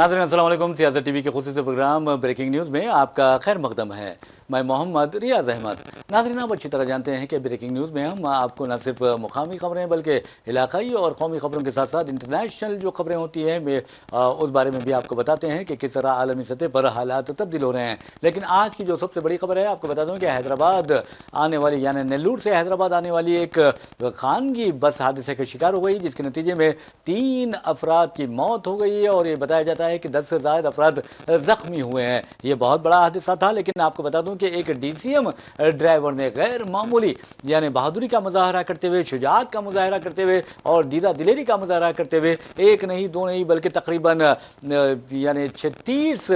नाज़रीन अस्सलाम वालेकुम। सियासत टीवी के खुसूसी प्रोग्राम ब्रेकिंग न्यूज़ में आपका खैर मकदम है। मैं मोहम्मद रियाज अहमद। नाज़रीन, आप अच्छी तरह जानते हैं कि ब्रेकिंग न्यूज़ में हम आपको न सिर्फ मुकामी खबरें बल्कि इलाकाई और कौमी खबरों के साथ साथ इंटरनेशनल जो खबरें होती हैं उस बारे में भी आपको बताते हैं कि किस तरह आलमी सतह पर हालात तब्दील हो रहे हैं। लेकिन आज की जो सबसे बड़ी खबर है, आपको बता दूँ कि हैदराबाद आने वाली यानी नेल्लूर से हैदराबाद आने वाली एक खानगी बस हादसे का शिकार हो गई, जिसके नतीजे में 3 अफराद की मौत हो गई है और ये बताया जाता है कि 10 से ज़्यादा अफराद ज़ख्मी हुए हैं। ये बहुत बड़ा हादसा था, लेकिन आपको बता दूं कि एक डीसीएम ड्राइवर ने गैर मामूली यानी बहादुरी का मुजाहरा करते हुए, शुजाअत का मुजाहरा करते हुए और दीदा दिलेरी का मुजाहरा करते हुए एक नहीं दो नहीं बल्कि तकरीबन यानी 36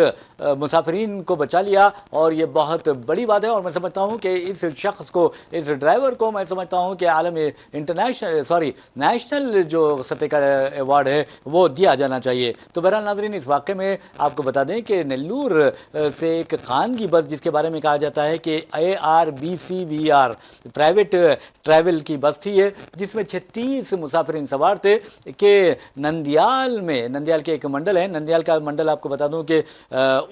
मुसाफिरीन को बचा लिया। और ये बहुत बड़ी बात है और मैं समझता हूँ कि इस शख्स को, इस ड्राइवर को मैं समझता हूँ कि आलम नेशनल जो सतह का अवार्ड है वो दिया जाना चाहिए। तो बहरहाल नाज़रीन, इस वाक़े में आपको बता दें कि नेल्लूर से एक खानगी बस, जिसके बारे में कहा जाता है कि ARBCVR प्राइवेट ट्रैवल की बस थी ये, जिसमें 36 मुसाफिरीन सवार थे कि नंदियाल में, नंदियाल के एक मंडल है, नंदियाल का मंडल आपको बता दूं कि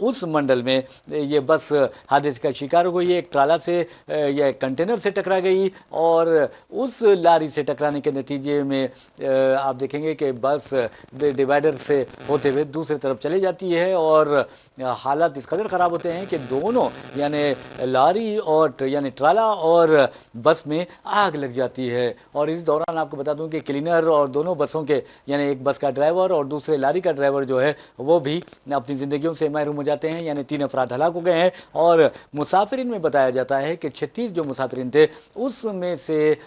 उस मंडल में ये बस हादसे का शिकार हो गई है। एक ट्राला से या कंटेनर से टकरा गई और उस लारी से टकराने के नतीजे में आप देखेंगे कि बस डिवाइडर से होते हुए दूसरी तरफ चली जाती है और हालात इस कदर ख़राब होते हैं कि दोनों यानी लारी और यानी ट्राला और बस में आग लग जाती है। और इस दौरान आपको बता दूं कि क्लीनर और दोनों बसों के यानी एक बस का ड्राइवर और दूसरे लारी का ड्राइवर जो है वो भी अपनी ज़िंदगियों से महरूम हो जाते हैं, यानी 3 अफराद हलाक हो गए हैं। और मुसाफिरीन में बताया जाता है कि 36 जो मुसाफिरीन थे उसमें से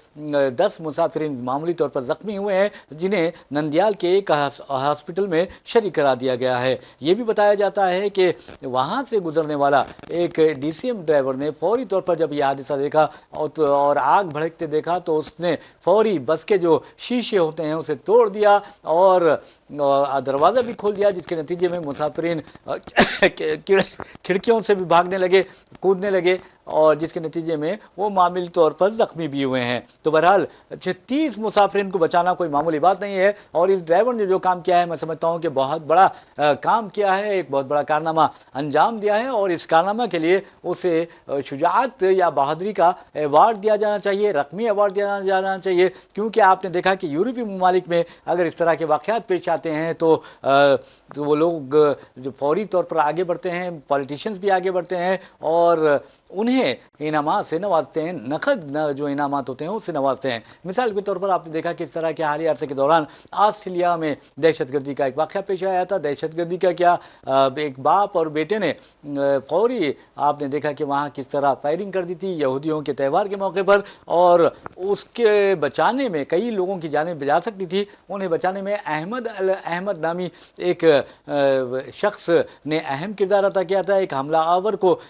10 मुसाफिरीन मामूली तौर पर ज़ख्मी हुए हैं, जिन्हें नंदियाल के एक हॉस्पिटल में शरीक करा दिया गया है। ये भी बताया जाता है कि वहाँ से गुजरने वाला एक डीसीएम ड्राइवर ने फौरी तौर पर जब यह हादसा देखा और आग भड़कते देखा तो उसने फौरी बस के जो शीशे होते हैं उसे तोड़ दिया और दरवाज़ा भी खोल दिया, जिसके नतीजे में मुसाफिरीन खिड़कियों से भी भागने लगे, कूदने लगे और जिसके नतीजे में वो मामूली तौर पर ज़ख्मी भी हुए हैं। तो बहरहाल 36 मुसाफिरीन को बचाना कोई मामूली बात नहीं है और इस ड्राइवर ने जो काम किया है मैं समझता हूँ कि बहुत बड़ा काम किया है, एक बहुत बड़ा कारनामा अंजाम दिया है और इस कारनामा के लिए उसे शुजाअत या बहादुरी का अवार्ड दिया जाना चाहिए, रकमी अवार्ड दिया जाना चाहिए। क्योंकि आपने देखा कि यूरोपीय ममालिक में अगर इस तरह के वाक़यात पेश आते हैं तो वो लोग जो फौरी तौर पर आगे बढ़ते हैं, पॉलिटिशियंस भी आगे बढ़ते हैं और उन्हें इनामात से नवाजते हैं, नकद जो इनामात होते हैं उससे नवाजते हैं। मिसाल के तौर पर आपने देखा कि इस तरह के हालिया अरसे के दौरान ऑस्ट्रेलिया में दहशतगर्दी का एक वाक़या पेश आया था। दहशतगर्दी का क्या, एक बाप और बेटे ने फौरी आपने देखा कि वहाँ किस तरह फायरिंग कर दी थी यहूदियों के त्यौहार के मौके पर और उसके बचाने में कई लोगों की जानें बचा सकती थी। उन्हें बचाने में अहमद नामी एक शख्स ने अहम किरदार अदा किया था। एक हमला आवर को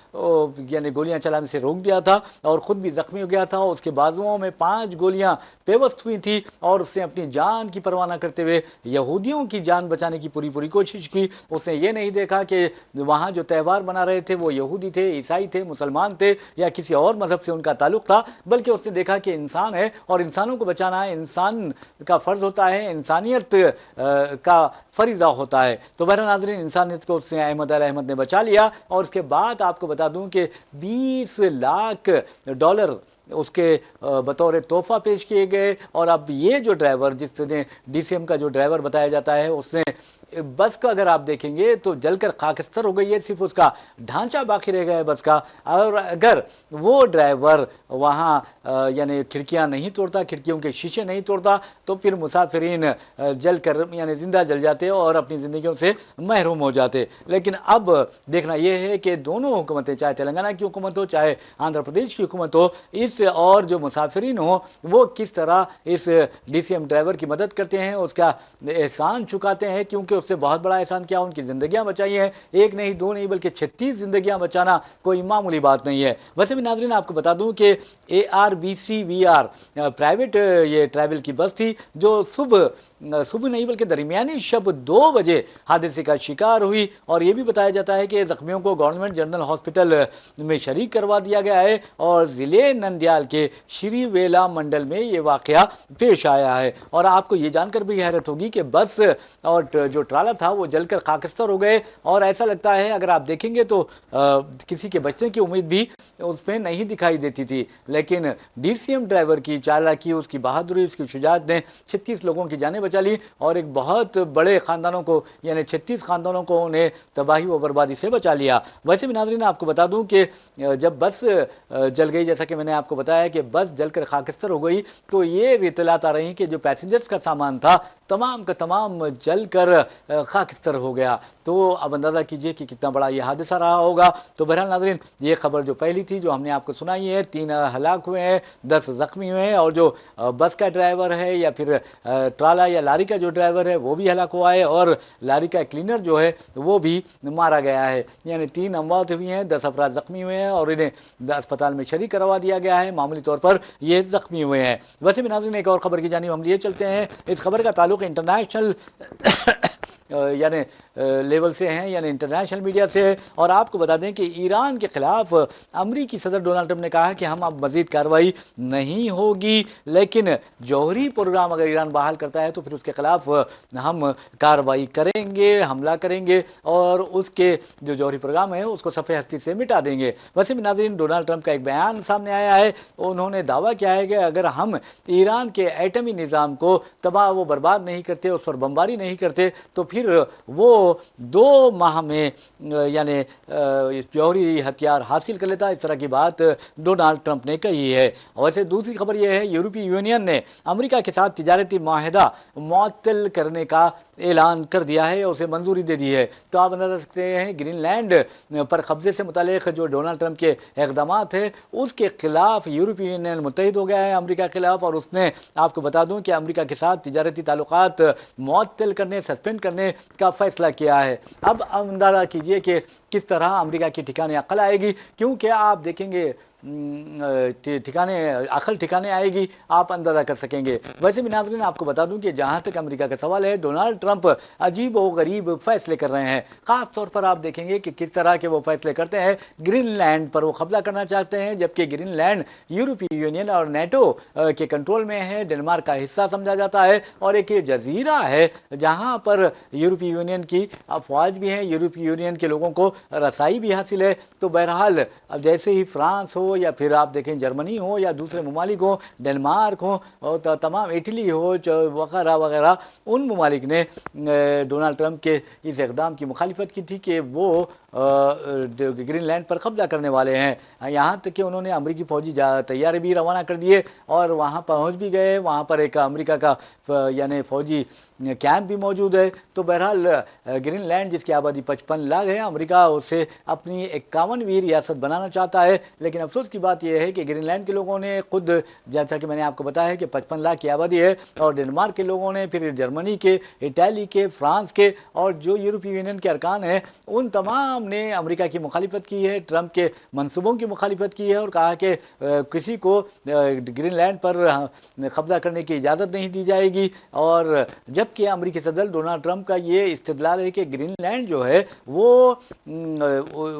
यानी गोलियां चलाने से रोक दिया था और ख़ुद भी ज़ख्मी हो गया था। उसके बाजुओं में 5 गोलियां पेवस्त हुई थी और उसने अपनी जान की परवाह न करते हुए यहूदियों की जान बचाने की पूरी कोशिश की। उसने ये नहीं देखा कि वहाँ जो त्यौहार मना रहे थे वो यहूदी थे, ईसाई थे, मुसलमान थे या किसी और मज़हब से उनका ताल्लुक़ था, बल्कि उसने देखा कि इंसान है और इंसानों को बचाना है, इंसान का फ़र्ज़ होता है, इंसानियत का फरीज़ा होता है। तो बहरहाल नाज़रीन, इंसानियत को उसने अहमद ने बचा लिया और उसके बाद आपको बता दूं कि $20 लाख उसके बतौर तोहफा पेश किए गए। और अब ये जो ड्राइवर, जिसने डीसीएम का जो ड्राइवर बताया जाता है, उसने बस का अगर आप देखेंगे तो जलकर खाकस्तर हो गई है, सिर्फ उसका ढांचा बाकी रह गया है बस का। और अगर वो ड्राइवर वहाँ यानी खिड़कियाँ नहीं तोड़ता, खिड़कियों के शीशे नहीं तोड़ता, तो फिर मुसाफिरीन जलकर यानी ज़िंदा जल जाते और अपनी ज़िंदगियों से महरूम हो जाते। लेकिन अब देखना यह है कि दोनों हुकूमतें, चाहे तेलंगाना की हुकूमत हो चाहे आंध्र प्रदेश की हुकूमत हो, इस और जो मुसाफिरीन हो वो किस तरह इस डीसीएम ड्राइवर की मदद करते हैं, उसका एहसान चुकाते हैं, क्योंकि उससे बहुत बड़ा एहसान किया, उनकी ज़िंदगियां बचाई हैं। एक नहीं दो नहीं बल्कि 36 ज़िंदगियां बचाना कोई मामूली बात नहीं है। वैसे भी नाज़रीन आपको बता दूं कि ARBCVR प्राइवेट ये ट्रैवल की बस थी जो सुबह नहीं बल्कि दरमियानी शब 2 बजे हादसे का शिकार हुई। और ये भी बताया जाता है कि ज़ख्मियों को गवर्नमेंट जनरल हॉस्पिटल में शरीक करवा दिया गया है और ज़िले नंदियाल नंदियाल के श्रीवेला मंडल में ये वाकया पेश आया है। और आपको ये जानकर भी हैरत होगी कि बस और जो ट्राला था वो जलकर खाकस्तर हो गए, और ऐसा लगता है अगर आप देखेंगे तो किसी के बचने की उम्मीद भी उसमें नहीं दिखाई देती थी। लेकिन डीसीएम ड्राइवर की चालाकी, उसकी बहादुरी, उसकी शुजाअत ने 36 लोगों की जानें बचा ली और एक बहुत बड़े ख़ानदानों को, यानी 36 ख़ानदानों को उन्हें तबाही व बर्बादी से बचा लिया। वैसे भी नाज़रीन आपको बता दूं कि जब बस जल गई, जैसा कि मैंने आपको बताया कि बस जलकर खाकस्तर हो गई, तो ये इत्तलात आ रही कि जो पैसेंजर्स का सामान था तमाम का तमाम जलकर खाकस्तर हो गया। तो अब अंदाज़ा कीजिए कि कितना बड़ा ये हादसा रहा होगा। तो बहरहाल नाज़रीन, ये खबर जो पहली थी जो हमने आपको सुनाई है, 3 हलाक हुए हैं, 10 ज़ख्मी हुए हैं, और जो बस का ड्राइवर है या फिर ट्राला या लारी का जो ड्राइवर है वो भी हलाक हुआ है, और लारी का क्लीनर जो है वो भी मारा गया है। यानी 3 अमवात हुई हैं, 10 अफराद ज़ख्मी हुए हैं और इन्हें अस्पताल में शरीक करवा दिया गया है। मामूली तौर पर ये ज़ख्मी हुए हैं। वैसे भी नाज़रीन एक और ख़बर की जानिब हम लिए चलते हैं। इस खबर का ताल्लुक़ इंटरनेशनल यानी लेवल से हैं, यानी इंटरनेशनल मीडिया से है। और आपको बता दें कि ईरान के ख़िलाफ़ अमरीकी सदर डोनाल्ड ट्रंप ने कहा कि हम अब मज़ीद कार्रवाई नहीं होगी, लेकिन जौहरी प्रोग्राम अगर ईरान बहाल करता है तो फिर उसके ख़िलाफ़ हम कार्रवाई करेंगे, हमला करेंगे और उसके जो जौहरी प्रोग्राम है उसको सफ़े हस्ती से मिटा देंगे। वैसे भी नाज़रीन डोनाल्ड ट्रंप का एक बयान सामने आया है। उन्होंने दावा किया है कि अगर हम ईरान के एटमी निज़ाम को तबाह व बर्बाद नहीं करते, उस पर बमबारी नहीं करते, तो फिर वो 2 माह में यानी जौहरी हथियार हासिल कर लेता। इस तरह की बात डोनाल्ड ट्रंप ने कही है। वैसे दूसरी खबर यह है, यूरोपीय यूनियन ने अमेरिका के साथ तिजारती माहिदा मुअत्तल करने का ऐलान कर दिया है, उसे मंजूरी दे दी है। तो आप अंदाजा सकते हैं ग्रीनलैंड पर कब्जे से मुतालिक जो डोनाल्ड ट्रंप के इक़दामात है उसके खिलाफ यूरोपीय यूनियन मुत्तहिद हो गया है अमेरिका के खिलाफ, और उसने आपको बता दूं कि अमेरिका के साथ तिजारती ताल्लुकात मुअत्तल करने, सस्पेंड करने का फैसला किया है। अब अंदाजा कीजिए कि किस तरह अमेरिका की ठिकाने अकल आएगी, क्योंकि आप देखेंगे अकल ठिकाने आएगी, आप अंदाज़ा कर सकेंगे। वैसे भी नाज़रीन आपको बता दूं कि जहां तक अमेरिका का सवाल है, डोनाल्ड ट्रंप अजीब व गरीब फैसले कर रहे हैं। ख़ास तौर पर आप देखेंगे कि किस तरह के वो फैसले करते हैं। ग्रीनलैंड पर वो कब्जा करना चाहते हैं, जबकि ग्रीनलैंड यूरोपीय यूनियन और नेटो के कंट्रोल में है, डेनमार्क का हिस्सा समझा जाता है, और एक ये जजीरा है जहाँ पर यूरोपीय यूनियन की अफवाज भी हैं, यूरोपीय यूनियन के लोगों को रसाई भी हासिल है। तो बहरहाल अब जैसे ही फ्रांस हो या फिर आप देखें जर्मनी हो या दूसरे ममालिक हो, डेनमार्क हो और तमाम इटली हो वगैरह वगैरह, उन ममालिक ने डोनाल्ड ट्रंप के इस इक़दाम की मुखालिफत की थी कि वो ग्रीनलैंड पर कब्जा करने वाले हैं। यहाँ तक कि उन्होंने अमरीकी फ़ौजी तैयारे भी रवाना कर दिए और वहाँ पहुँच भी गए। वहाँ पर एक अमेरिका का यानी फ़ौजी कैंप भी मौजूद है। तो बहरहाल ग्रीनलैंड जिसकी आबादी 55 लाख है, अमेरिका उसे अपनी 51वीं रियासत बनाना चाहता है। लेकिन अफसोस की बात यह है कि ग्रीनलैंड के लोगों ने खुद, जैसा कि मैंने आपको बताया है कि 55 लाख की आबादी है, और डेनमार्क के लोगों ने, फिर जर्मनी के, इटाली के, फ्रांस के और जो यूरोपीय यूनियन के अरकान हैं उन तमाम ने अमेरिका की मुखालिफत की है, ट्रंप के मंसूबों की मुखालिफत की है और कहा कि किसी को ग्रीनलैंड पर कब्जा करने की इजाज़त नहीं दी जाएगी। और जबकि अमेरिकी सदर डोनाल्ड ट्रंप का ये इस्तिदलाल है कि ग्रीनलैंड जो है वो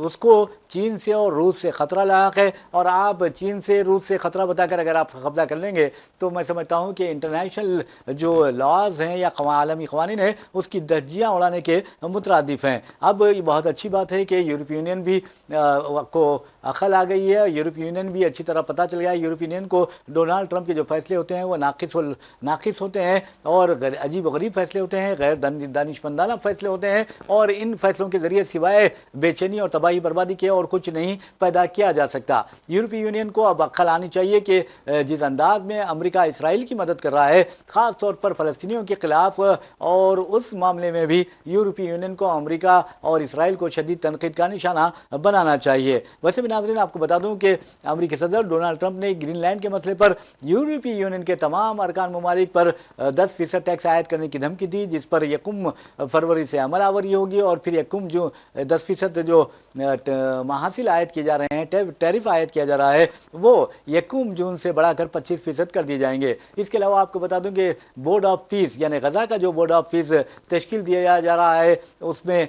उसको चीन से और रूस से ख़तरा लायक है, और आप चीन से, रूस से ख़तरा बताकर अगर आप कब्जा कर लेंगे तो मैं समझता हूँ कि इंटरनेशनल जो लॉज हैं या आलमी क़वानीन है उसकी धज्जियाँ उड़ाने के मुतरादिफ हैं। अब ये बहुत अच्छी बात है कि यूरोपीय यूनियन भी को अकल आ गई है, यूरोपीय यूनियन भी अच्छी तरह पता चल गया है। यूरोपीय यूनियन को डोनाल्ड ट्रंप के जो फैसले होते हैं वो नाकिस होते हैं और अजीब गरीब फैसले होते हैं, गैर दानिशमंदाना फैसले होते हैं, और इन फैसलों के ज़रिए सिवाय बेचैनी और तबाही बर्बादी के और कुछ नहीं पैदा किया जा सकता। यूरोपीय यूनियन को अब अक्ल आनी चाहिए कि जिस अंदाज में अमेरिका इसराइल की मदद कर रहा है, ख़ास तौर पर फ़लस्तीनियों के ख़िलाफ़, और उस मामले में भी यूरोपीय यूनियन को अमेरिका और इसराइल को शदीद तनकीद का निशाना बनाना चाहिए। वैसे भी नाज़रीन आपको बता दूं कि अमेरिकी सदर डोनाल्ड ट्रंप ने ग्रीनलैंड के मसले पर यूरोपीय यूनियन के तमाम अरकान ममालिक पर 10% टैक्स आयद करने की धमकी दी, जिस पर 1 फरवरी से अमल आवरी होगी, और फिर 1 जो 10% जो हासिल आयद किए जा रहे हैं, टैरिफ आयद किया जा रहा है, वो 1 जून से बढ़ाकर 25% कर दिए जाएंगे। इसके अलावा आपको बता दूं कि बोर्ड ऑफ पीस यानी गजा का जो बोर्ड ऑफ पीस तश्कील दिया जा रहा है उसमें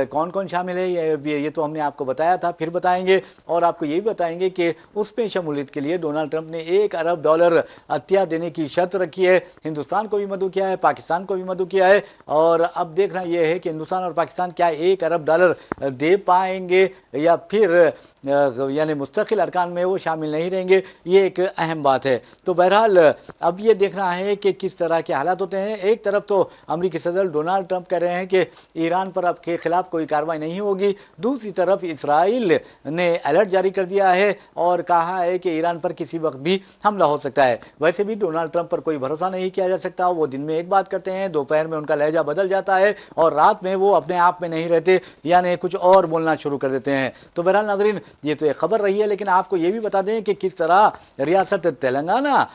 कौन कौन शामिल है है ये तो हमने आपको बताया था, फिर बताएंगे और आपको ये भी बताएंगे कि उसमें शमूलियत के लिए डोनाल्ड ट्रंप ने $1 अरब हत्या देने की शर्त रखी है। हिंदुस्तान को भी मदऊ किया है, पाकिस्तान को भी मदऊ किया है और अब देखना यह है कि हिंदुस्तान और पाकिस्तान क्या $1 अरब दे पाएंगे या फिर यानी मुस्तकिल अरकान में वो शामिल नहीं रहेंगे, ये एक अहम बात है। तो बहरहाल अब ये देखना है कि किस तरह के हालात होते हैं। एक तरफ तो अमेरिकी सदर डोनाल्ड ट्रंप कह रहे हैं कि ईरान पर अब के खिलाफ कोई कार्रवाई नहीं होगी, दूसरी तरफ इसराइल ने अलर्ट जारी कर दिया है और कहा है कि ईरान पर किसी वक्त भी हमला हो सकता है। वैसे भी डोनाल्ड ट्रंप पर कोई भरोसा नहीं किया जा सकता, वो दिन में एक बात करते हैं, दोपहर में उनका लहजा बदल जाता है और रात में वो अपने आप में नहीं रहते, यानी कुछ और बोलना शुरू कर देते हैं। तो बहरहाल नाज़रीन, ये तो एक खबर रही है, लेकिन आपको ये भी बता दें कि किस तरह रियासत तेलंगाना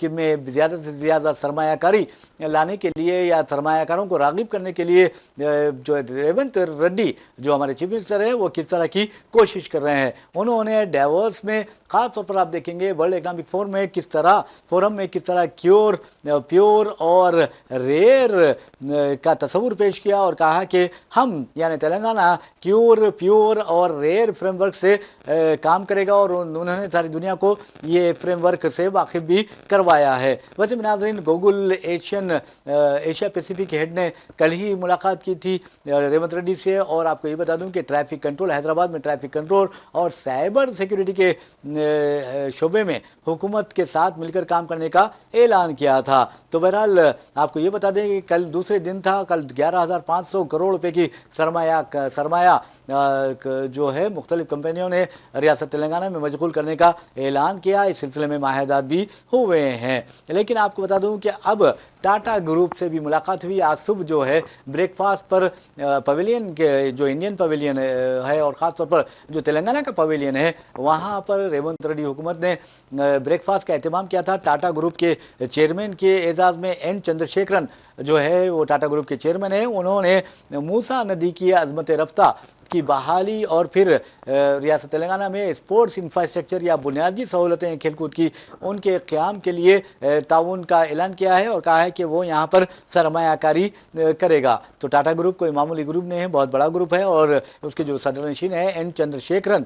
में ज़्यादा से ज़्यादा सरमायाकारी लाने के लिए या सरमायाकारों को राग़िब करने के लिए जो रेवंत रेड्डी जो हमारे चीफ मिनिस्टर है वो किस तरह की कोशिश कर रहे हैं। उन्होंने डेवोस में ख़ास तौर पर आप देखेंगे वर्ल्ड इकनॉमिक फोरम में किस तरह प्योर और रेयर का तस्वुर पेश किया और कहा कि हम यानी तेलंगाना प्योर और रेयर फ्रेमवर्क से काम करेगा और उन्होंने सारी दुनिया को ये फ्रेमवर्क से वाकिफ भी करवाया है। वैसे नाज़रीन, गूगल एशिया पैसिफिक हेड ने कल ही मुलाकात की थी रेवंत रेड्डी से और आपको ये बता दूं कि ट्रैफिक कंट्रोल हैदराबाद में ट्रैफिक कंट्रोल और साइबर सिक्योरिटी के शोबे में हुकूमत के साथ मिलकर काम करने का ऐलान किया था। तो बहरहाल आपको ये बता दें कि कल दूसरे दिन था, कल 11,500 करोड़ रुपए की सरमाया जो है मुख्तलिफ कंपनियों ने रियासत तेलंगाना में मशगूल करने का ऐलान किया। इस सिलसिले में माहिदात भी हुए हैं। लेकिन आपको बता दूं कि अब टाटा ग्रुप से भी मुलाकात हुई। आज सुबह जो है ब्रेकफास्ट पर पवेलियन के जो इंडियन पवेलियन है और ख़ास तौर पर जो तेलंगाना का पवेलियन है वहाँ पर रेवंत रेड्डी हुकूमत ने ब्रेकफास्ट का एहतमाम किया था। टाटा ग्रुप के चेयरमैन के एजाज़ में एन चंद्रशेखरन जो है वो टाटा ग्रुप के चेयरमैन है, उन्होंने मूसा नदी की अज़मत रफ्ता की बहाली और फिर रियासत तेलंगाना में स्पोर्ट्स इंफ्रास्ट्रक्चर या बुनियादी सहूलतें खेलकूद की उनके क़याम के लिए ताउन का ऐलान किया है और कहा है कि वो यहाँ पर सरमायाकारी करेगा। तो टाटा ग्रुप कोई मामूली ग्रुप नहीं है, बहुत बड़ा ग्रुप है और उसके जो सदर नशीन है एन चंद्रशेखरन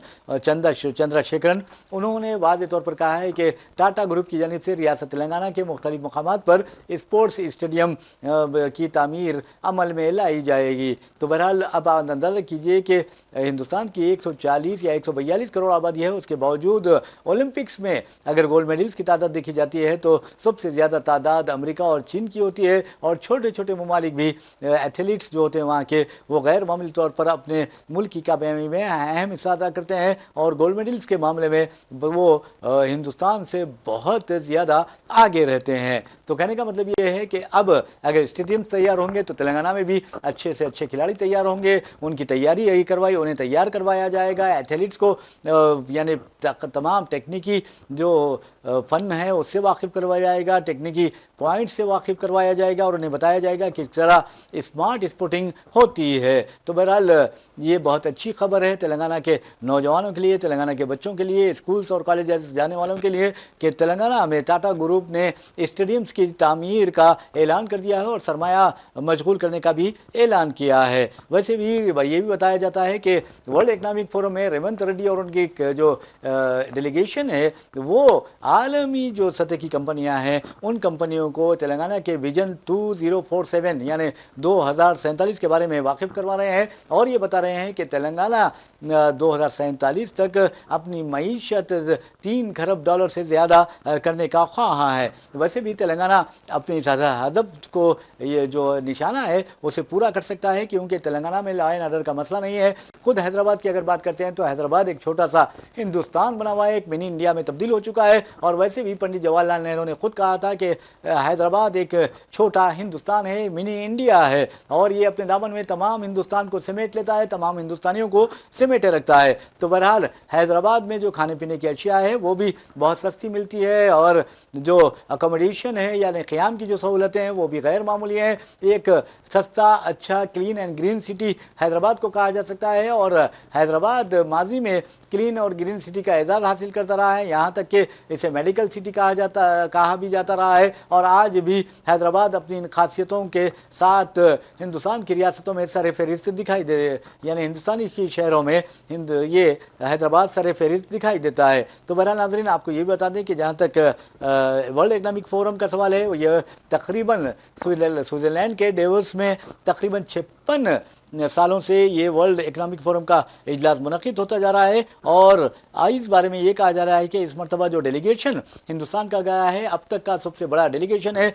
उन्होंने वाज़ेह तौर पर कहा है कि टाटा ग्रुप की जानिब से रियासत तेलंगाना के मुख्तलिफ मकामात पर स्पोर्ट्स स्टेडियम की तामीर अमल में लाई जाएगी। तो बहरहाल अब अंदाज़ा कीजिए कि हिंदुस्तान की 140 या 142 करोड़ आबादी है, उसके बावजूद ओलंपिक्स में अगर गोल्ड मेडल्स की तादाद देखी जाती है तो सबसे ज़्यादा तादाद अमेरिका और चीन की होती है और छोटे छोटे ममालिक भी एथलीट्स जो होते हैं वहाँ के वो गैर मामूली तौर पर अपने मुल्क की कामयाबी में अहम हिस्सा अदा करते हैं और गोल्ड मेडल्स के मामले में वो हिंदुस्तान से बहुत ज़्यादा आगे रहते हैं। तो कहने का मतलब ये है कि अब अगर स्टेडियम्स तैयार होंगे तो तेलंगाना में भी अच्छे से अच्छे खिलाड़ी तैयार होंगे, उनकी तैयारी यही करवाई, उन्हें तैयार करवाया जाएगा। एथलीट्स को यानी तमाम टेक्निकी जो फ़न है उससे वाकिफ़ करवाया जाएगा, टेक्निकी पॉइंट से वाकिफ़ करवाया जाएगा और उन्हें बताया जाएगा कि किस तरह स्मार्ट स्पोर्टिंग होती है। तो बहरहाल ये बहुत अच्छी खबर है तेलंगाना के नौजवानों के लिए, तेलंगाना के बच्चों के लिए, स्कूल्स और कॉलेज जाने वालों के लिए कि तेलंगाना में टाटा ग्रुप ने स्टेडियम्स की तामीर का ऐलान कर दिया है और सरमाया मशगूल करने का भी ऐलान किया है। वैसे भी ये भी बताया जाता है कि वर्ल्ड इकनॉमिक फोरम में रेवंत रेड्डी और उनकी जो डेलीगेशन है वो आलमी जो सतह की कंपनियां हैं उन कंपनियों को तेलंगाना के विजन 2047 यानी 2047 के बारे में वाकिफ़ करवा रहे हैं और ये बता रहे हैं कि तेलंगाना 2047 तक अपनी मईशत $3 खरब से ज़्यादा करने का ख्वाह है। वैसे भी तेलंगाना अपनी इस हदफ को ये जो निशाना है उसे पूरा कर सकता है क्योंकि तेलंगाना में लॉ एंड ऑर्डर का मसला नहीं है। खुद हैदराबाद की अगर बात करते हैं तो हैदराबाद एक छोटा सा हिंदुस्तान बना हुआ है, एक मिनी इंडिया में तब्दील हो चुका है और वैसे भी पंडित जवाहरलाल नेहरू ने खुद कहा था कि हैदराबाद एक छोटा हिंदुस्तान है, मिनी इंडिया है और ये अपने दामन में तमाम हिंदुस्तान को समेट लेता है, तमाम हिंदुस्तानियों को समेटे रखता है। तो बहरहाल हैदराबाद में जो खाने पीने की अशिया है वो भी बहुत सस्ती मिलती है और जो अकोमोडेशन है यानी क़याम की जो सहूलतें हैं वो भी गैर मामूली हैं। एक सस्ता, अच्छा, clean and green city Hyderabad को कहा जा सकता है। और हैदराबाद माजी में क्लीन और ग्रीन सिटी का एजाज़ हासिल करता रहा है, यहाँ तक कि इसे मेडिकल सिटी कहा भी जाता रहा है। और आज भी हैदराबाद अपनी इन खासियतों के साथ हिंदुस्तान की रियासतों में सर फहरिस्त दिखाई दे, यानी हिंदुस्तानी की शहरों में ये हैदराबाद सर फहरिस्त दिखाई देता है। तो बहरहाल नाज़रीन, आपको ये भी बता दें कि जहाँ तक वर्ल्ड इकनॉमिक फोरम का सवाल है, यह तकरीबन स्विट्ज़रलैंड के डेवोस में तकरीबन 56 सालों से ये वर्ल्ड इकनॉमिक फोरम का इजलास मुनक़िद होता जा रहा है। और इस बारे में ये कहा जा रहा है कि इस मरतबा जो डेलीगेशन हिंदुस्तान का गया है, अब तक का सबसे बड़ा डेलीगेशन है।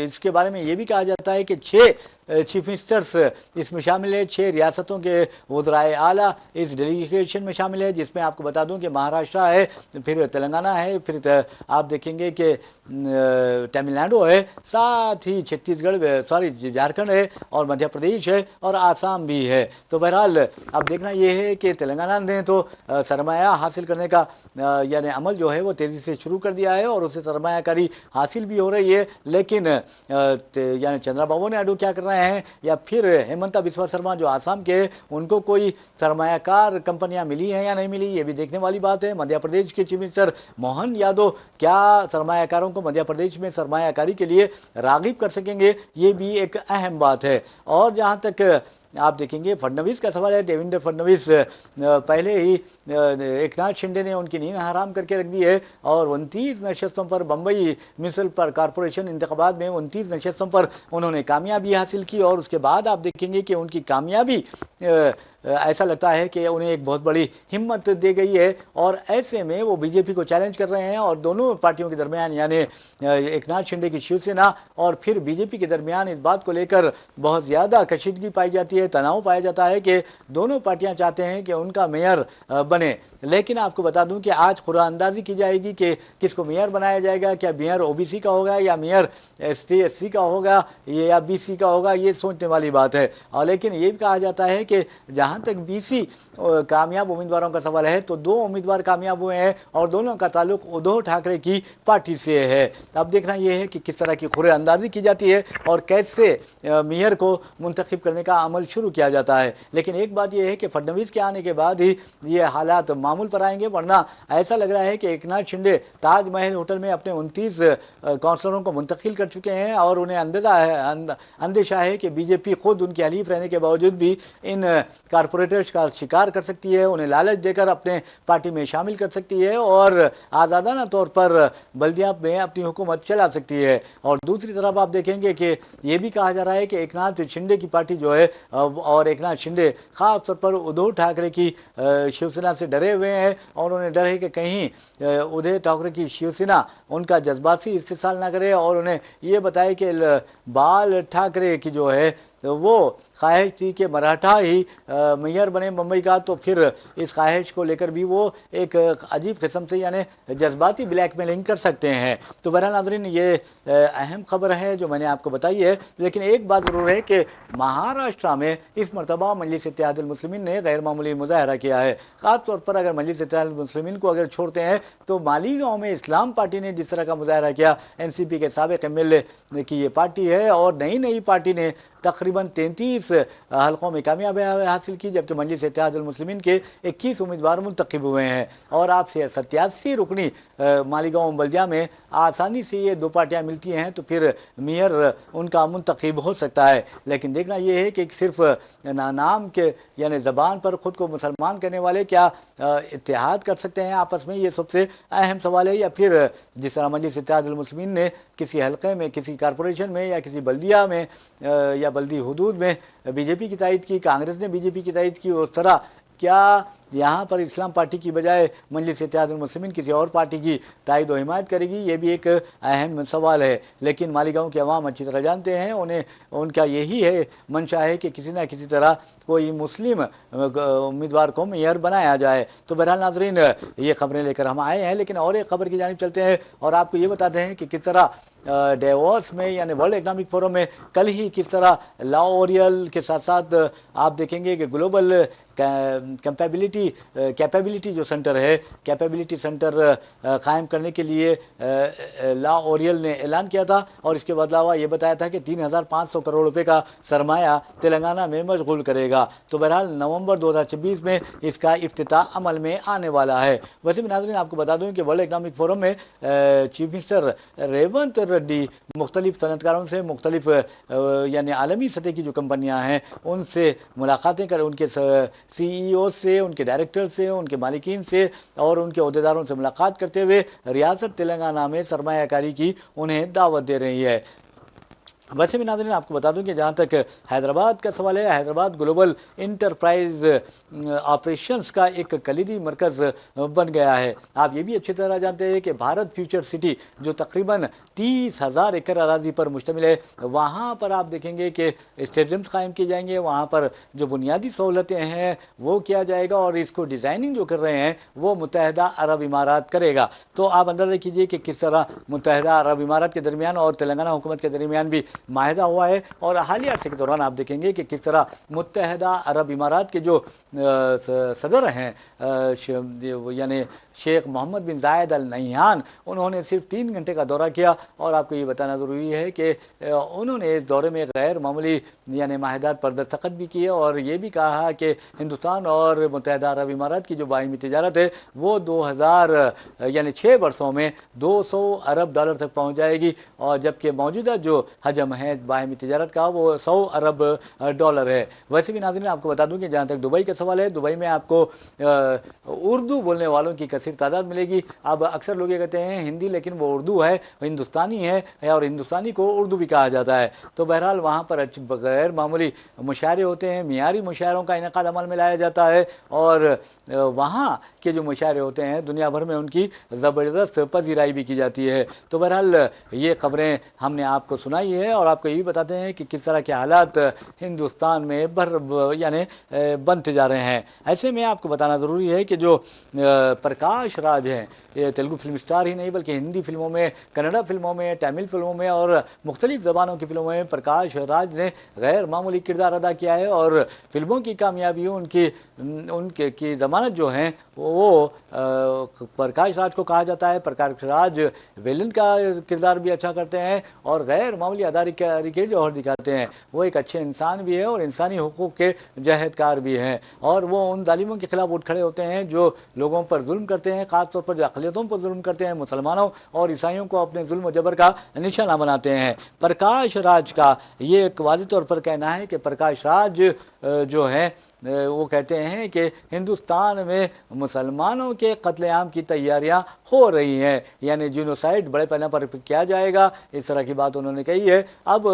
इसके बारे में ये भी कहा जाता है कि 6 चीफ मिनिस्टर्स इसमें शामिल है, 6 रियासतों के वज़राए आला इस डेलीगेशन में शामिल है, जिसमें आपको बता दूं कि महाराष्ट्र है, फिर तेलंगाना है, फिर आप देखेंगे कि तमिलनाडु है, साथ ही झारखंड है, और मध्य प्रदेश है, और आसाम भी है। तो बहरहाल अब देखना ये है कि तेलंगाना ने तो सरमाया हासिल करने का यानी अमल जो है वो तेज़ी से शुरू कर दिया है, और उससे सरमायाकारी हासिल भी हो रही है। लेकिन यानी चंद्रबाबू नायडू क्या कर रहे हैं, या फिर हेमंता बिस्वा शर्मा जो आसाम के, उनको कोई सरमायाकार कंपनियां मिली हैं या नहीं मिली, ये भी देखने वाली बात है। मध्य प्रदेश के चीफ मिनिस्टर मोहन यादव क्या सरमायाकारों को मध्य प्रदेश में सरमायाकारी के लिए राग़िब कर सकेंगे, ये भी एक अहम बात है। और जहाँ तक आप देखेंगे फडणवीस का सवाल है, देवेंद्र फडणवीस पहले ही एकनाथ शिंदे ने उनकी नींद हराम करके रख दी है, और 29 नशस्तों पर बम्बई म्यूनिसिपल कॉरपोरेशन इंतखाबात में 29 नशस्तों पर उन्होंने कामयाबी हासिल की। और उसके बाद आप देखेंगे कि उनकी कामयाबी ऐसा लगता है कि उन्हें एक बहुत बड़ी हिम्मत दे गई है, और ऐसे में वो बीजेपी को चैलेंज कर रहे हैं। और दोनों पार्टियों के दरमियान, यानी एकनाथ शिंदे की शिवसेना और फिर बीजेपी के दरमियान इस बात को लेकर बहुत ज़्यादा कशीदगी पाई जाती है, तनाव पाया जाता है कि दोनों पार्टियां चाहते हैं कि उनका मेयर बने। लेकिन आपको बता दूं कि आज खुराअंदाजी की जाएगी कि किसको मेयर बनाया जाएगा, क्या मेयर ओबीसी का होगा या मेयर एसटी एससी का होगा या बीसी का होगा, ये सोचने वाली बात है। और लेकिन ये भी कहा जाता है कि जहां तक बीसी कामयाब उम्मीदवारों का सवाल है, तो 2 उम्मीदवार कामयाब हुए हैं, और दोनों का ताल्लुक उद्धव ठाकरे की पार्टी से है। अब देखना यह है कि किस तरह की खुराअंदाजी की जाती है और कैसे मेयर को मुंतखब करने का अमल शुरू किया जाता है। लेकिन एक बात यह है कि फडणवीस के आने के बाद ही ये हालात मामूल पर आएंगे, वरना ऐसा लग रहा है कि एकनाथ शिंदे ताजमहल होटल में अपने 29 काउंसलरों को मुंतकिल कर चुके हैं, और उन्हें अंदेशा है कि बीजेपी खुद उनके हलीफ रहने के बावजूद भी इन कारपोरेटर्स का शिकार कर सकती है, उन्हें लालच देकर अपने पार्टी में शामिल कर सकती है, और आज़ादाना तौर पर बल्दिया में अपनी हुकूमत चला सकती है। और दूसरी तरफ आप देखेंगे कि ये भी कहा जा रहा है कि एकनाथ शिंदे की पार्टी जो है, और एकनाथ शिंदे खास तौर पर उद्धव ठाकरे की शिवसेना से डरे हुए हैं, और उन्हें डर है कि कहीं उद्धव ठाकरे की शिवसेना उनका जज्बाती इस्तेसाल ना करे, और उन्हें ये बताए कि बाल ठाकरे की जो है वो ख्वाहिश थी कि मराठा ही मेयर बने मुंबई का, तो फिर इस ख्वाहिश को लेकर भी वो एक अजीब किस्म से यानी जज्बाती ब्लैकमेलिंग कर सकते हैं। तो बहरहाल नाज़रीन, ये अहम खबर है जो मैंने आपको बताई है। लेकिन एक बात ज़रूर है कि महाराष्ट्र में इस मरतबा मजलिस इत्तेहादुल मुस्लिमीन ने गैर मामूली मुजाहरा किया है। ख़ास तौर पर अगर मजलिस इत्तेहादुल मुस्लिमीन को अगर छोड़ते हैं, तो मालीगांव में इस्लाम पार्टी ने जिस तरह का मुजाहरा किया, एनसीपी के साबिक़ एमएलए की ये पार्टी है, और नई पार्टी ने तकरीबन 33 हलकों में कामयाबी हासिल की, जबकि मजलिस इत्तेहादुल मुस्लिमीन के 21 उम्मीदवार मुंतखब हुए हैं। और आपसे 87 रुकनी मालीगांव बल्दिया में आसानी से ये 2 पार्टियां मिलती हैं, तो फिर मेयर उनका मुंतखब हो सकता है। लेकिन देखना ये है कि सिर्फ नाम के यानी ज़बान पर ख़ुद को मुसलमान करने वाले क्या इत्तेहाद कर सकते हैं आपस में, ये सबसे अहम सवाल है। या फिर जिस तरह मजलिस इत्तेहादुल मुस्लिमीन ने किसी हलके में, किसी कारपोरेशन में, या किसी बल्दिया में या बल्दी हुदूद में बीजेपी की तायद की, कांग्रेस ने बीजेपी की तायद की, उस तरह क्या यहाँ पर इस्लाम पार्टी की बजाय मजलिस इत्तेहादुल मुस्लिमीन किसी और पार्टी की तायद व हिमायत करेगी, ये भी एक अहम सवाल है। लेकिन मालीगांव के अवाम अच्छी तरह जानते हैं, उन्हें उनका यही है मंशा है कि किसी न किसी तरह कोई मुस्लिम उम्मीदवार को मेयर बनाया जाए। तो बहरहाल नाज़रीन, ये खबरें लेकर हम आए हैं। लेकिन और एक खबर की जानिब चलते हैं और आपको ये बताते हैं कि किस तरह डेवोस में यानी वर्ल्ड इकनॉमिक फोरम में कल ही किस तरह लॉरियल के साथ साथ आप देखेंगे कि ग्लोबल कंपैबिलिटी कैपेबिलिटी जो सेंटर है, कैपेबिलिटी सेंटर कायम करने के लिए ला ओरियल ने ऐलान किया था और इसके बदलावा ये बताया था कि 3,500 करोड़ रुपए का सरमाया तेलंगाना में मशगूल करेगा। तो बहरहाल नवंबर 2026 में इसका इफ्तिताह अमल में आने वाला है। वैसे भी नाज़रीन आपको बता दूं कि वर्ल्ड इकनॉमिक फोरम में चीफ मिनिस्टर रेवंत रेड्डी मुख्तलिफ सनतकारों से, मुख्तलिफ यानी आलमी सतह की जो कंपनियां हैं उनसे मुलाकातें कर, उनके CEO से, उनके डायरेक्टर से, उनके मालिकीन से और उनके अहदेदारों से मुलाकात करते हुए रियासत तेलंगाना में सरमायाकारी की उन्हें दावत दे रही है। वैसे भी नाज़रीन आपको बता दूं कि जहाँ तक हैदराबाद का सवाल है, हैदराबाद ग्लोबल इंटरप्राइज ऑपरेशंस का एक कलीदी मरकज़ बन गया है। आप ये भी अच्छी तरह जानते हैं कि भारत फ्यूचर सिटी जो तकरीबन 30,000 एकड़ अराजी पर मुश्तमिल है, वहाँ पर आप देखेंगे कि स्टेडियम्स कायम किए जाएंगे, वहाँ पर जो बुनियादी सहूलतें हैं वो किया जाएगा और इसको डिज़ाइनिंग जो कर रहे हैं वो मुत्तहदा अरब इमारात करेगा। तो आप अंदाज़ा कीजिए कि किस तरह मुत्तहदा अरब इमारात के दरमियान और तेलंगाना हुकूमत के दरमियान भी माहिदा हुआ है। और हालिया अरसे के दौरान आप देखेंगे कि किस तरह मुत्तहदा अरब इमारात के जो सदर हैं यानी शेख मोहम्मद बिन जायद अल नह्यान, उन्होंने सिर्फ 3 घंटे का दौरा किया और आपको ये बताना ज़रूरी है कि उन्होंने इस दौरे में गैर मामूली यानी माहिदात पर दस्तखत भी किए और ये भी कहा कि हिंदुस्तान और मुत्तहदा अरब इमारात की जो बाहिमी तिजारत है वो 6 वर्षों में 200 अरब डॉलर तक पहुँच जाएगी और जबकि मौजूदा जो हजम है बाहिमी तिजारत का वो 100 अरब डॉलर है। वैसे भी नाज़रीन आपको बता दूं कि जहाँ तक दुबई का सवाल है, दुबई में आपको उर्दू बोलने वालों की कसीर तादाद मिलेगी। अब अक्सर लोग ये कहते हैं हिंदी, लेकिन वो उर्दू है, हिंदुस्तानी है और हिंदुस्तानी को उर्दू भी कहा जाता है। तो बहरहाल वहाँ पर गैर मामूली मुशायरे होते हैं, मियारी मुशायरों का इनेकाद अमल में लाया जाता है और वहाँ के जो मुशायरे होते हैं दुनिया भर में उनकी ज़बरदस्त पजीराई भी की जाती है। तो बहरहाल ये खबरें हमने आपको सुनाई है और आपको ये भी बताते हैं कि किस तरह के हालात हिंदुस्तान में बनते जा रहे हैं। ऐसे में आपको बताना ज़रूरी है कि जो प्रकाश राज हैं, ये तेलुगु फिल्म स्टार ही नहीं बल्कि हिंदी फिल्मों में, कन्नड़ा फिल्मों में, तमिल फिल्मों में और मुख्तलिफ ज़बानों की फिल्मों में प्रकाश राज ने गैर मामूली किरदार अदा किया है और फिल्मों की कामयाबी उनके की ज़मानत जो हैं वो प्रकाश राज को कहा जाता है। प्रकाश राज विलन का किरदार भी अच्छा करते हैं और गैर मामूली अदाकारी के जौहर दिखाते हैं। वो एक अच्छे इंसान भी है और इंसानी हुकूक के जहदकार भी हैं और वो उन जालिमों के खिलाफ उठ खड़े होते हैं जो लोगों पर जुल्म करते हैं, ख़ासतौर पर जो अक़लियतों पर जुल्म करते हैं, मुसलमानों और ईसाइयों को अपने जुल्म जबर का निशाना बनाते हैं। प्रकाश राज का ये एक वाज़ेह तौर पर कहना है कि प्रकाश राज जो है वो कहते हैं कि हिंदुस्तान में मुसलमानों के कत्लेआम की तैयारियां हो रही हैं, यानी जीनोसाइड बड़े पैमाने पर किया जाएगा, इस तरह की बात उन्होंने कही है। अब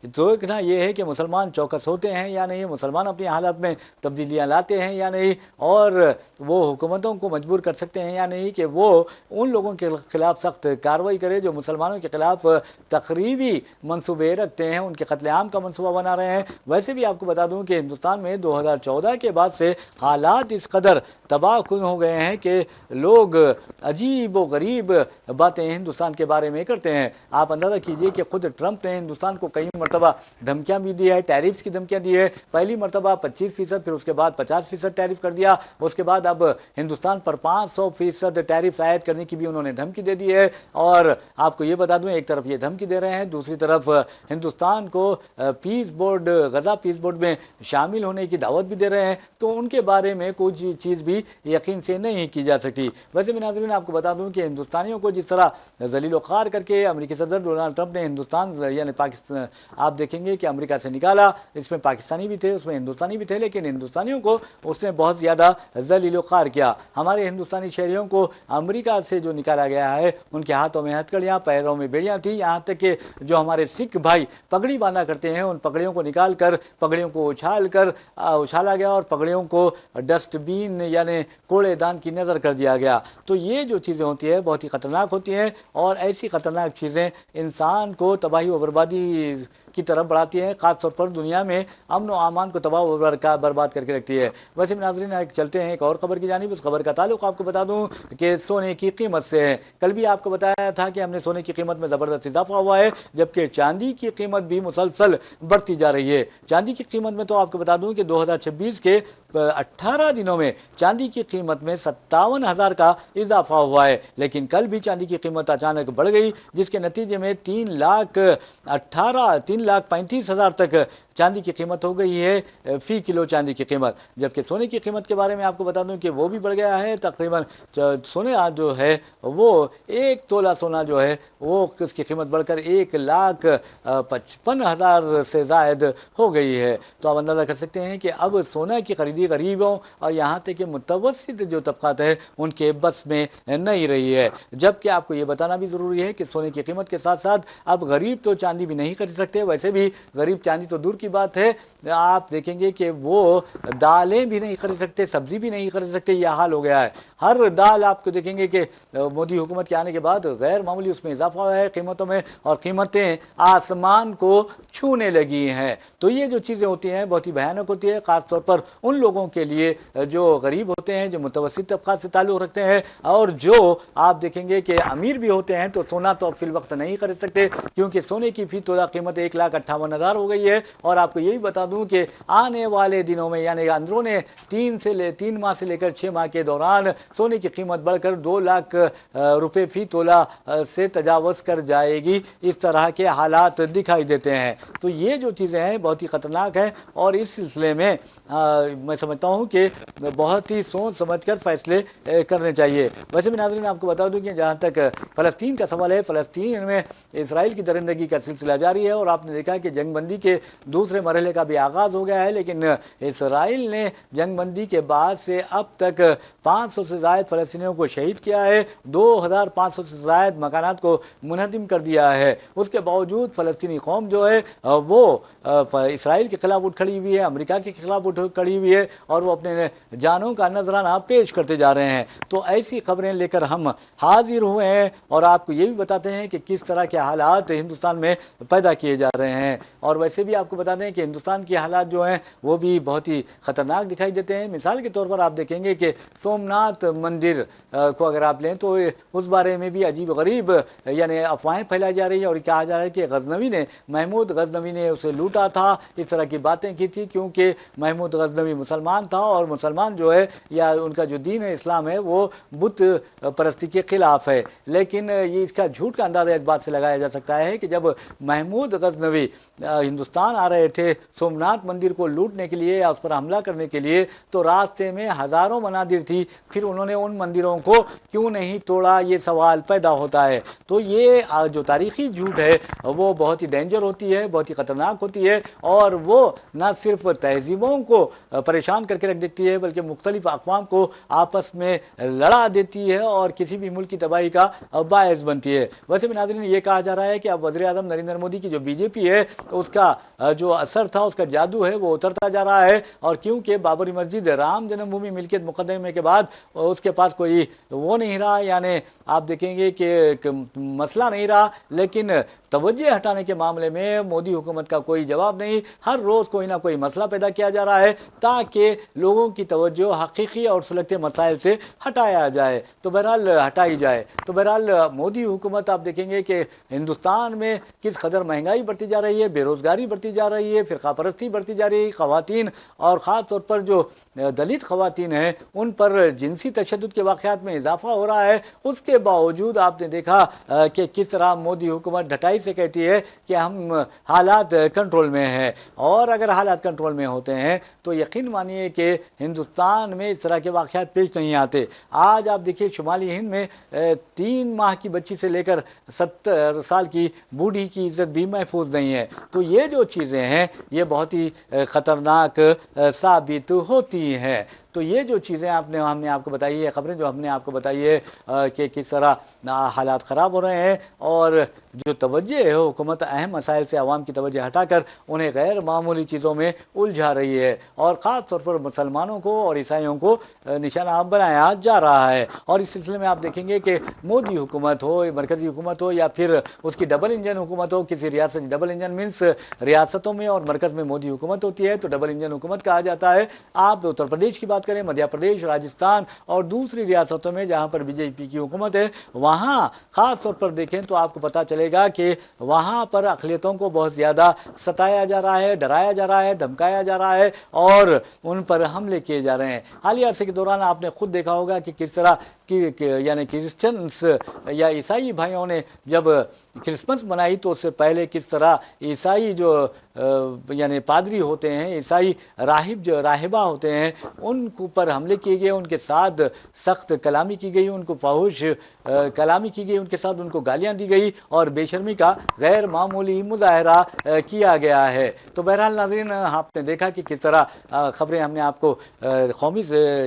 देखना ये है कि मुसलमान चौकस होते हैं या नहीं, मुसलमान अपनी हालात में तब्दीलियां लाते हैं या नहीं और वो हुकूमतों को मजबूर कर सकते हैं या नहीं कि वो उन लोगों के खिलाफ सख्त कार्रवाई करे जो मुसलमानों के खिलाफ तकरीबी मनसूबे रखते हैं, उनके कत्लेआम का मनसूबा बना रहे हैं। वैसे भी आपको बता दूँ कि हिंदुस्तान में 2014 के बाद से हालात इस कदर तबाहकुन हो गए हैं कि लोग अजीब व गरीब बातें हिंदुस्तान के बारे में करते हैं। आप अंदाज़ा कीजिए कि खुद ट्रंप ने हिंदुस्तान को कई मरतबा धमकियां भी दी है, टैरिफ्स की धमकियां दी है। पहली मरतबा 25%, फिर उसके बाद 50% टैरिफ कर दिया, उसके बाद अब हिंदुस्तान पर 500% टैरिफ आयद करने की भी उन्होंने धमकी दे दी है। और आपको ये बता दूं, एक तरफ ये धमकी दे रहे हैं, दूसरी तरफ हिंदुस्तान को पीस बोर्ड, गजा पीस बोर्ड में शामिल होने की दावत भी दे रहे हैं। तो उनके बारे में कुछ चीज़ भी यकीन से नहीं की जा सकती। वैसे भी नाज़रीन आपको बता दूं कि हिंदुस्तानियों को जिस तरह जलील ख़ार करके अमेरिकी सदर डोनाल्ड ट्रंप ने हिंदुस्तान यानी पाकिस्तान, आप देखेंगे कि अमेरिका से निकाला, इसमें पाकिस्तानी भी थे, उसमें हिंदुस्तानी भी थे, लेकिन हिंदुस्तानियों को उसने बहुत ज़्यादा जलील ख़ार किया। हमारे हिंदुस्तानी शहरियों को अमेरिका से जो निकाला गया है, उनके हाथों में हथकड़ियाँ, पैरों में बेड़ियाँ थी, यहाँ तक कि जो हमारे सिख भाई पगड़ी बांधा करते हैं, उन पगड़ियों को निकाल कर, पगड़ियों को उछाला गया और पगड़ियों को डस्टबिन यानी कूड़ेदान की नज़र कर दिया गया। तो ये जो चीज़ें होती है बहुत ही ख़तरनाक होती हैं और ऐसी ख़तरनाक चीज़ें इंसान को तबाही व बर्बादी की तरफ बढ़ाती है, ख़ासतौर पर दुनिया में अमन व अमान को तबाह व बर्बाद करके रखती है। वैसे भी नाज़रीन चलते हैं एक और ख़बर की जानिब। उस खबर का ताल्लुक़ आपको बता दूं कि सोने की कीमत से है। कल भी आपको बताया था कि हमने सोने की कीमत में ज़बरदस्त इजाफा हुआ है, जबकि चांदी की कीमत भी मुसलसल बढ़ती जा रही है। चांदी की कीमत में तो आपको बता दूं कि 2026 2024 के 18 दिनों में चांदी की कीमत में 57,000 का इजाफा हुआ है। लेकिन कल भी चांदी की कीमत अचानक बढ़ गई, जिसके नतीजे में 3,35,000 तक चांदी की कीमत हो गई है फी किलो चांदी की कीमत। जबकि सोने की कीमत के बारे में आपको बता दूं कि वो भी बढ़ गया है। तकरीबन सोने आज जो है वो 1 तोला सोना जो है वो उसकी कीमत बढ़कर 1,55,000 से ज़ायद हो गई है। तो आप अंदाज़ा कर सकते हैं कि अब सोना की खरीदी गरीबों और यहाँ तक कि मुतवस्सित जो तबकात है उनके बस में नहीं रही है। जबकि आपको ये बताना भी ज़रूरी है कि सोने की कीमत के साथ साथ अब गरीब तो चांदी भी नहीं खरीद सकते। वैसे भी गरीब चांदी तो दूर की बात है, आप देखेंगे कि वो दालें भी नहीं खरीद सकते, सब्जी भी नहीं खरीद सकते। यह हाल हो गया है। हर दाल आपको देखेंगे कि मोदी हुकूमत के आने के बाद गैर मामूली उसमें इजाफा हुआ है कीमतों में, और कीमतें आसमान को छूने लगी हैं। तो ये जो चीज़ें होती हैं बहुत ही भयानक होती है, ख़ास तौर पर उन लोगों के लिए जो गरीब होते हैं, जो मुतवस्सित तबक़ात से ताल्लुक़ रखते हैं, और जो आप देखेंगे कि अमीर भी होते हैं। तो सोना तो अब फिल वक्त नहीं खरीद सकते, क्योंकि सोने की फी तोला कीमत 1,58,000 हो गई है। और आपको यही बता दूं कि आने वाले दिनों में यानी अंदरूनी 3 माह से लेकर 6 माह के दौरान सोने की कीमत बढ़कर 2 लाख रुपए फी तोला से तजावज़ कर जाएगी। इस तरह के हालात दिखाई देते हैं। तो ये जो चीज़ें हैं बहुत ही ख़तरनाक हैं, और इस सिलसिले में मैं समझता हूँ कि बहुत ही सोच समझ कर फैसले करने चाहिए। वैसे भी नाज़रीन आपको बता दूँ कि जहाँ तक फ़लस्तीन का सवाल है, फ़लस्तीन में इसराइल की दरिंदगी का सिलसिला जारी है, और आपने देखा कि जंगबंदी के दूसरे मरहले का भी आगाज़ हो गया है। लेकिन इसराइल ने जंगबंदी के बाद से अब तक 500 से ज़ायद फ़लस्तीनियों को शहीद किया है, 2,500 से ज़ायद मकानात को मुनहदिम कर दिया है। उसके बावजूद फ़लस्तीनी कौम जो है वो इसराइल के खिलाफ उठ खड़ी हुई है, अमेरिका के खिलाफ उठ खड़ी हुई है, और वो अपने जानों का नजराना पेश करते जा रहे हैं। तो ऐसी खबरें लेकर हम हाजिर हुए हैं, और आपको ये भी बताते हैं कि किस तरह के हालात हिंदुस्तान में पैदा किए जा रहे हैं। और वैसे भी आपको बता दें कि हिंदुस्तान के हालात जो हैं वो भी बहुत ही ख़तरनाक दिखाई देते हैं। मिसाल के तौर पर आप देखेंगे कि सोमनाथ मंदिर को अगर आप लें तो उस बारे में भी अजीब गरीब यानी अफवाहें फैलाई जा रही है, और कहा जा रहा है कि गज़नवी ने महमूद गज़नवी ने उसे लूटा था, इस तरह की बातें की थी, क्योंकि महमूद गज़नवी मुसलमान था, और मुसलमान जो है या उनका जो दीन है इस्लाम है वो बुत परस्ती के ख़िलाफ़ है। लेकिन ये इसका झूठ का अंदाज़ा इस बात से लगाया जा सकता है कि जब महमूद गज़नवी हिंदुस्तान आ रहे थे सोमनाथ मंदिर को लूटने के लिए या उस पर हमला करने के लिए, तो रास्ते में हज़ारों मनादिर थी, फिर उन्होंने उन मंदिरों को क्यों नहीं तोड़ा, ये सवाल पैदा होता है। तो ये जो तारीख़ी झूठ है वो बहुत ही डेंजर होती है, बहुत ही ख़तरनाक होती है, और वो न सिर्फ तहजीबों को परेशान करके रख देती है बल्कि मुख्तलिफ अक़वाम को आपस में लड़ा देती है, और किसी भी मुल्क की तबाही का बायस बनती है। वैसे भी नाज़रीन ये कहा जा रहा है कि अब वज़ीर-ए-आज़म नरेंद्र मोदी की जो बीजेपी है तो उसका जो असर था, उसका जादू है वो उतरता जा रहा है। और क्योंकि बाबरी मस्जिद राम जन्मभूमि मिल्कियत मुकदमे के बाद उसके पास कोई वो नहीं रहा, यानी आप देखेंगे कि मसला नहीं रहा, लेकिन तवज्जो हटाने के मामले में मोदी हुकूमत का कोई जवाब नहीं। हर रोज़ कोई ना कोई मसला पैदा किया जा रहा है ताकि लोगों की तवज्जो हकीकी और सुलगते मसाइल से हटाया जाए, तो बहरहाल हटाई जाए। तो बहरहाल मोदी हुकूमत आप देखेंगे कि हिंदुस्तान में किस कदर महंगाई बढ़ती जा रही है, बेरोज़गारी बढ़ती जा रही है, फ़िरका परस्ती बढ़ती जा रही है, ख़वातीन और ख़ास तौर पर जो दलित ख़वातीन हैं उन पर जिनसी तशद्दुद के वाक़यात में इजाफ़ा हो रहा है। उसके बावजूद आपने देखा कि किस तरह मोदी हुकूमत ढटाई से कहती है कि हम हालात कंट्रोल में हैं, और अगर हालात कंट्रोल में होते हैं तो यकीन मानिए कि हिंदुस्तान में इस तरह के वाक़यात पेश नहीं आते। आज आप देखिए शुमाली हिंद में 3 माह की बच्ची से लेकर 70 साल की बूढ़ी की इज़्ज़त भी महफूज नहीं है। तो ये जो चीज़ें हैं ये बहुत ही ख़तरनाक साबित होती हैं। तो ये जो चीज़ें हमने आपको बताई है, ख़बरें जो हमने आपको बताई है कि किस तरह हालात ख़राब हो रहे हैं, और जो तवज्जो है हुकूमत अहम मसाइल से आवाम की तवज्जो हटाकर उन्हें गैर मामूली चीज़ों में उलझा रही है, और ख़ास तौर पर मुसलमानों को और ईसाइयों को निशाना बनाया जा रहा है। और इस सिलसिले में आप देखेंगे कि मोदी हुकूमत हो, मरकज़ी हुकूमत हो, या फिर उसकी डबल इंजन हुकूमत हो, किसी रियासत डबल इंजन मीन्स रियासतों में और मरकज़ में मोदी हुकूमत होती है तो डबल इंजन हुकूमत कहा जाता है। आप उत्तर प्रदेश की बात کریں مدھیہ پردیش، راجستھان اور دوسری ریاستوں میں جہاں پر بی جے پی کی حکومت ہے، وہاں خاص طور پر دیکھیں تو آپ کو پتہ چلے گا کہ وہاں پر اقلیتوں کو بہت زیادہ ستایا جا رہا ہے، ڈرایا جا رہا ہے، دھمکایا جا رہا ہے اور ان پر حملے کیے جا رہے ہیں۔ حالیہ عرصے کے دوران آپ نے خود دیکھا ہوگا کہ کس طرح یعنی کرسچنس یا عیسائی بھائیوں نے جب کرسمس منائی تو اس سے پہلے کس طرح عیسائی جو یعنی پادری ہوتے ہیں، عیسائی راہب جو راہبہ ہوتے ہیں، ان کو پر حملے کیے گئے، ان کے ساتھ سخت کلامی کی گئی، ان کو فحش کلامی کی گئی، ان کے ساتھ ان کو گالیاں دی گئی اور بے شرمی کا غیر معمولی مظاہرہ کیا گیا ہے۔ تو بہرحال ناظرین، آپ نے دیکھا کہ کس طرح خبریں ہم نے آپ کو قومی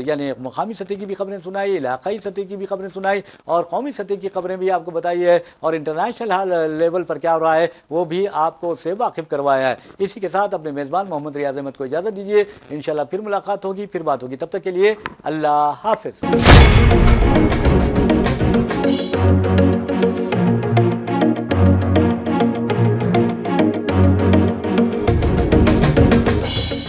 یعنی مقامی سطح کی بھی خبریں سنائی، علاقائی سطح کی بھی خبریں سنائی اور قومی سطح کی خبریں بھی آپ کو بتائی ہے اور انٹرنیشنل لیول پر کیا ہو رہا ہے وہ بھی آپ کو سے واقف کروایا ہے۔ اسی کے ساتھ اپنے میزبان محمد ریاض احمد کو اجازت دیجیے، انشاءاللہ پھر ملاقات ہوگی، پھر بات ہوگی، تب تک کے لیے اللہ حافظ۔